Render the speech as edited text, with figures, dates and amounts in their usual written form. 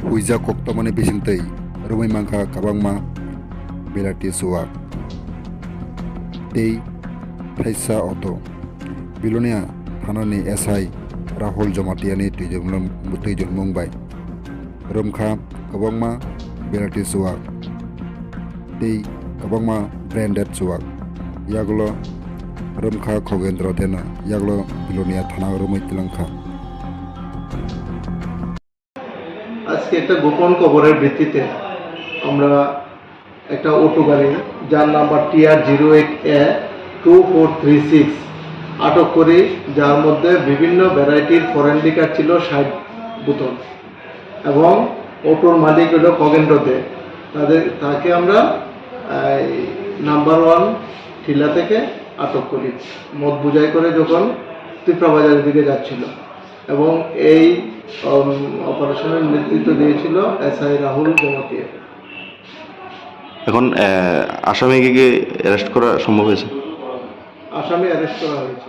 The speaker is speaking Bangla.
huija koktomani bisingtei Romkha kabangma belati Chowak tei Thaisa auto bilonia thanani SI Rahul জমাতিয়ানি tuijon mungbai Romkha kabangma belati Chowak tei kabangma branded Chowak yagulo Romkha Khagendra দেনা yagulo bilonia thana rumai tilangkha আজকে একটা গোপন খবরের ভিত্তিতে আমরা একটা অটো গাড়ি যার নাম্বার TR08A2436 আটক করি, যার মধ্যে বিভিন্ন ভ্যারাইটির ফরেন লিকার ছিল 60 বোতল এবং অটোর মালিক হলো খগেন্দ্র দে। তাকে আমরা নাম্বার 1 ঠিলা থেকে আটক করি মদ বুঝাই করে যখন ত্রিপুরা বাজারের দিকে যাচ্ছিল, এবং এই অপারেশনের নেতৃত্ব দিয়েছিল এসআই রাহুল জমাতিয়া। এখন আসামিকে অ্যারেস্ট করা সম্ভব হয়েছে? আসামি অ্যারেস্ট করা হয়েছে।